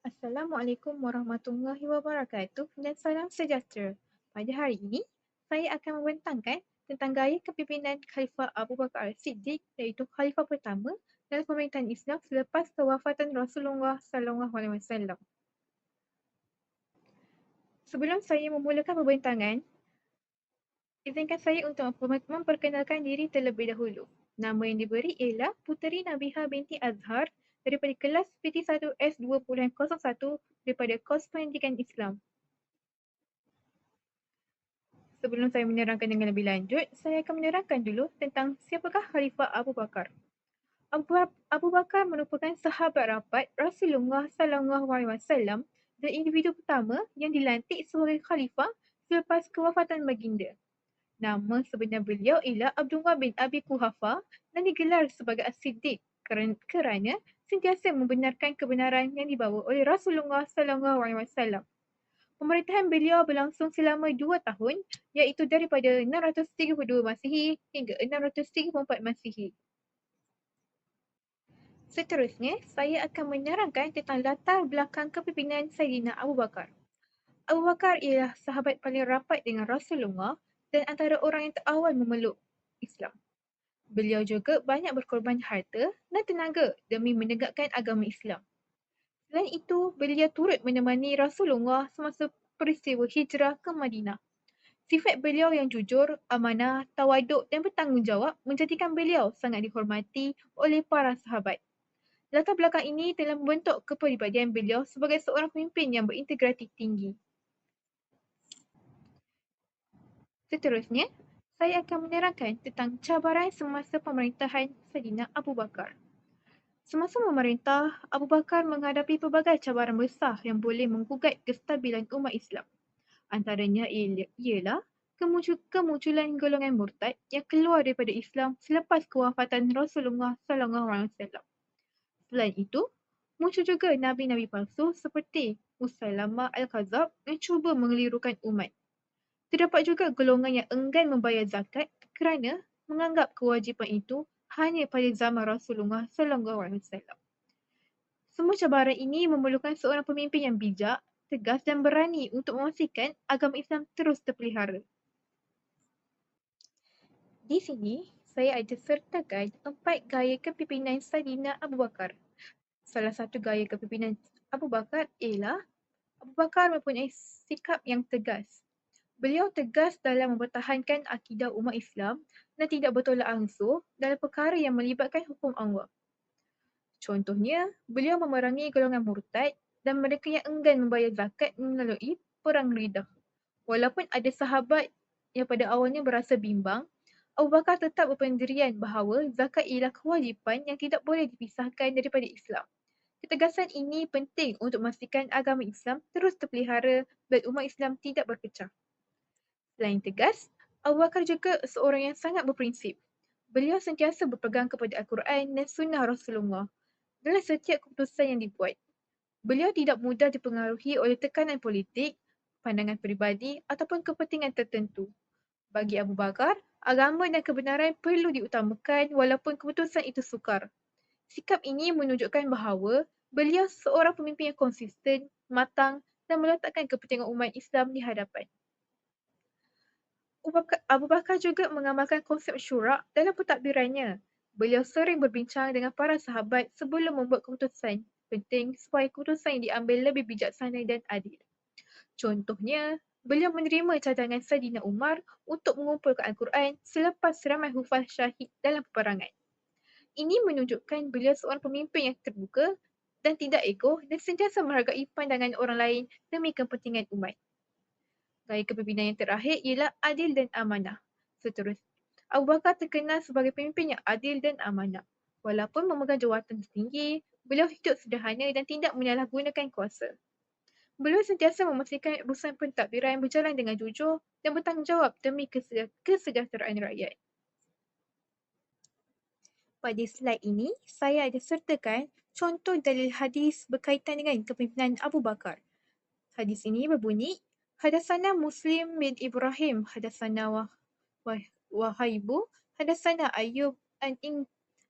Assalamualaikum warahmatullahi wabarakatuh dan salam sejahtera. Pada hari ini, saya akan membentangkan tentang gaya kepimpinan Khalifah Abu Bakar As-Siddiq iaitu Khalifah pertama dalam pemerintahan Islam selepas kewafatan Rasulullah SAW. Sebelum saya memulakan pembentangan, izinkan saya untuk memperkenalkan diri terlebih dahulu. Nama yang diberi ialah Puteri Nabiha binti Azhar daripada kelas PT1S20.01 daripada kos Pendidikan Islam. Sebelum saya menerangkan dengan lebih lanjut, saya akan menerangkan dulu tentang siapakah Khalifah Abu Bakar. Abu Bakar merupakan sahabat rapat Rasulullah SAW dan individu pertama yang dilantik sebagai khalifah selepas kewafatan baginda. Nama sebenar beliau ialah Abdullah bin Abi Quhafa dan digelar sebagai As-Siddiq kerana sentiasa membenarkan kebenaran yang dibawa oleh Rasulullah SAW. Pemerintahan beliau berlangsung selama 2 tahun iaitu daripada 632 Masihi hingga 634 Masihi. Seterusnya, saya akan menerangkan tentang latar belakang kepimpinan Saidina Abu Bakar. Abu Bakar ialah sahabat paling rapat dengan Rasulullah dan antara orang yang terawal memeluk Islam. Beliau juga banyak berkorban harta dan tenaga demi menegakkan agama Islam. Selain itu, beliau turut menemani Rasulullah semasa peristiwa hijrah ke Madinah. Sifat beliau yang jujur, amanah, tawaduk dan bertanggungjawab menjadikan beliau sangat dihormati oleh para sahabat. Latar belakang ini telah membentuk kepribadian beliau sebagai seorang pemimpin yang berintegriti tinggi. Seterusnya, saya akan menerangkan tentang cabaran semasa pemerintahan Saidina Abu Bakar. Semasa memerintah, Abu Bakar menghadapi pelbagai cabaran besar yang boleh menggugat kestabilan umat Islam. Antaranya ialah kemunculan golongan murtad yang keluar daripada Islam selepas kewafatan Rasulullah SAW. Selain itu, muncul juga nabi-nabi palsu seperti Musailamah Al-Kadzab yang cuba mengelirukan umat. Terdapat juga golongan yang enggan membayar zakat kerana menganggap kewajipan itu hanya pada zaman Rasulullah SAW. Semua cabaran ini memerlukan seorang pemimpin yang bijak, tegas dan berani untuk memastikan agama Islam terus terpelihara. Di sini, saya ada sertakan 4 gaya kepimpinan Saidina Abu Bakar. Salah satu gaya kepimpinan Abu Bakar ialah Abu Bakar mempunyai sikap yang tegas. Beliau tegas dalam mempertahankan akidah umat Islam dan tidak bertolak ansur dalam perkara yang melibatkan hukum Allah. Contohnya, beliau memerangi golongan murtad dan mereka yang enggan membayar zakat melalui perang Riddah. Walaupun ada sahabat yang pada awalnya berasa bimbang, Abu Bakar tetap berpendirian bahawa zakat ialah kewajipan yang tidak boleh dipisahkan daripada Islam. Ketegasan ini penting untuk memastikan agama Islam terus terpelihara dan umat Islam tidak berpecah. Selain tegas, Abu Bakar juga seorang yang sangat berprinsip. Beliau sentiasa berpegang kepada Al-Quran dan Sunnah Rasulullah dalam setiap keputusan yang dibuat. Beliau tidak mudah dipengaruhi oleh tekanan politik, pandangan peribadi ataupun kepentingan tertentu. Bagi Abu Bakar, agama dan kebenaran perlu diutamakan walaupun keputusan itu sukar. Sikap ini menunjukkan bahawa beliau seorang pemimpin yang konsisten, matang dan meletakkan kepentingan umat Islam di hadapan. Abu Bakar juga mengamalkan konsep syura dalam pentadbirannya. Beliau sering berbincang dengan para sahabat sebelum membuat keputusan penting supaya keputusan yang diambil lebih bijaksana dan adil. Contohnya, beliau menerima cadangan Saidina Umar untuk mengumpulkan Al-Quran selepas ramai hufaz syahid dalam peperangan. Ini menunjukkan beliau seorang pemimpin yang terbuka dan tidak ego dan sentiasa menghargai pandangan orang lain demi kepentingan umat. Gaya kepimpinan yang terakhir ialah adil dan amanah. Seterusnya, Abu Bakar terkenal sebagai pemimpin yang adil dan amanah. Walaupun memegang jawatan tinggi, beliau hidup sederhana dan tidak menyalahgunakan kuasa. Beliau sentiasa memastikan urusan pentadbiran berjalan dengan jujur dan bertanggungjawab demi kesejahteraan rakyat. Pada slide ini, saya ada sertakan contoh dalil hadis berkaitan dengan kepimpinan Abu Bakar. Hadis ini berbunyi, Hadatsana Muslim bin Ibrahim, Hadatsana Wahaibu, Hadatsana Ayyub an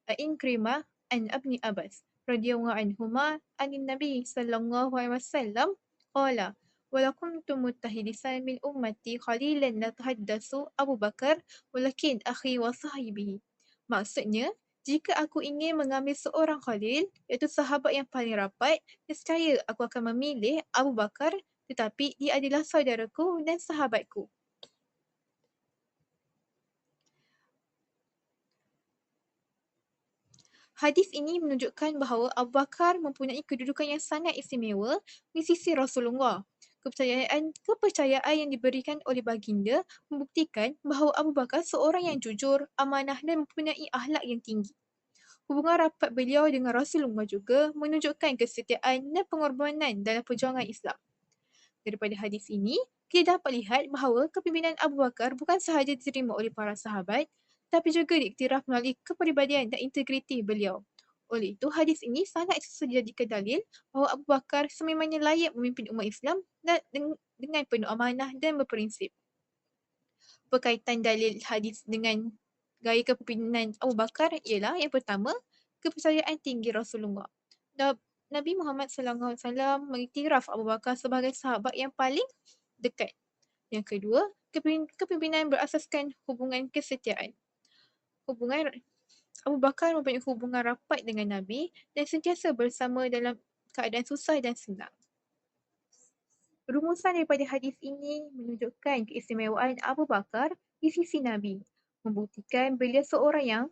Inkrimah an Ibni Abbas. radhiyallahu anhuma anin Nabi sallallahu alaihi wasallam qala wala kuntu muttahdisan min ummati qalilan la tahaddasu Abu Bakar walakin akhi wa sahibi. Maksudnya, jika aku ingin mengambil seorang khalil, iaitu sahabat yang paling rapat, nescaya aku akan memilih Abu Bakar, tetapi dia adalah saudaraku dan sahabatku. Hadis ini menunjukkan bahawa Abu Bakar mempunyai kedudukan yang sangat istimewa di sisi Rasulullah. Kepercayaan yang diberikan oleh baginda membuktikan bahawa Abu Bakar seorang yang jujur, amanah dan mempunyai akhlak yang tinggi. Hubungan rapat beliau dengan Rasulullah juga menunjukkan kesetiaan dan pengorbanan dalam perjuangan Islam. Daripada hadis ini, kita dapat lihat bahawa kepimpinan Abu Bakar bukan sahaja diterima oleh para sahabat, tapi juga diiktiraf melalui kepribadian dan integriti beliau. Oleh itu, hadis ini sangat sesuai dijadikan dalil bahawa Abu Bakar sememangnya layak memimpin umat Islam dan dengan penuh amanah dan berprinsip. Berkaitan dalil hadis dengan gaya kepimpinan Abu Bakar ialah yang pertama, kepercayaan tinggi Rasulullah. Nabi Muhammad SAW mengiktiraf Abu Bakar sebagai sahabat yang paling dekat. Yang kedua, kepimpinan berasaskan hubungan kesetiaan. Abu Bakar mempunyai hubungan rapat dengan Nabi dan sentiasa bersama dalam keadaan susah dan senang. Rumusan daripada hadis ini menunjukkan keistimewaan Abu Bakar di sisi Nabi, membuktikan beliau seorang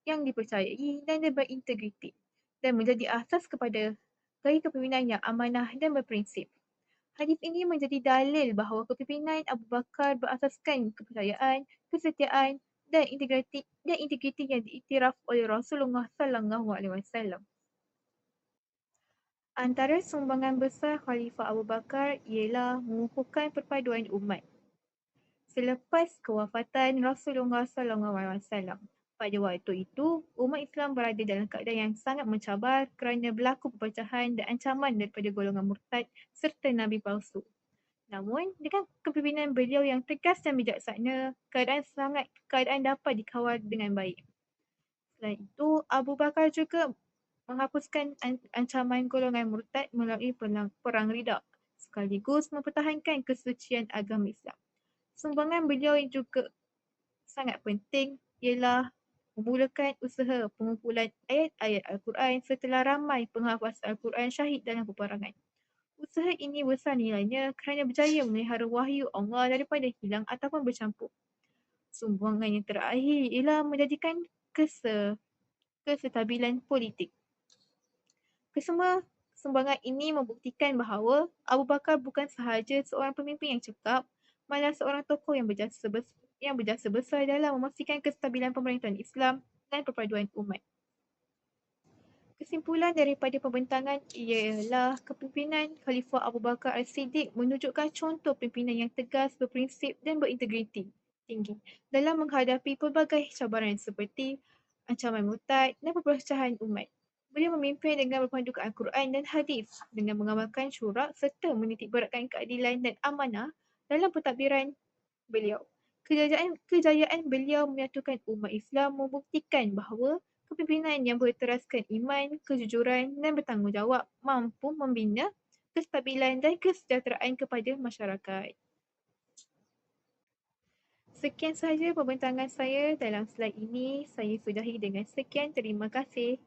yang dipercayai dan berintegriti dan menjadi asas kepada gaya kepimpinan yang amanah dan berprinsip. Hadis ini menjadi dalil bahawa kepimpinan Abu Bakar berasaskan kepercayaan, kesetiaan dan integriti yang diiktiraf oleh Rasulullah sallallahu alaihi wasallam. Antara sumbangan besar Khalifah Abu Bakar ialah mengukuhkan perpaduan umat. Selepas kewafatan Rasulullah SAW, pada waktu itu, umat Islam berada dalam keadaan yang sangat mencabar kerana berlaku perpecahan dan ancaman daripada golongan murtad serta Nabi palsu. Namun, dengan kepimpinan beliau yang tegas dan bijaksana, keadaan dapat dikawal dengan baik. Selain itu, Abu Bakar juga menghapuskan ancaman golongan murtad melalui perang Ridha, sekaligus mempertahankan kesucian agama Islam. Sumbangan beliau yang juga sangat penting ialah memulakan usaha pengumpulan ayat-ayat Al-Quran setelah ramai penghafaz Al-Quran syahid dalam peperangan. Usaha ini besar nilainya kerana berjaya memelihara wahyu Allah daripada hilang ataupun bercampur. Sumbangan yang terakhir ialah menjadikan kestabilan politik. Kesemua sumbangan ini membuktikan bahawa Abu Bakar bukan sahaja seorang pemimpin yang cekap, malah seorang tokoh yang berjasa besar dalam memastikan kestabilan pemerintahan Islam dan perpaduan umat. Kesimpulan daripada pembentangan ialah kepimpinan Khalifah Abu Bakar As-Siddiq menunjukkan contoh pimpinan yang tegas, berprinsip dan berintegriti tinggi dalam menghadapi pelbagai cabaran seperti ancaman murtad dan perpecahan umat. Beliau memimpin dengan berpandukan Al-Quran dan hadis dengan mengamalkan syura serta menitik beratkan keadilan dan amanah dalam pentadbiran beliau. Kejayaan beliau menyatukan umat Islam membuktikan bahawa kepimpinan yang berteraskan iman, kejujuran dan bertanggungjawab mampu membina kestabilan dan kesejahteraan kepada masyarakat. Sekian sahaja pembentangan saya dalam slide ini. Saya sudahi dengan sekian. Terima kasih.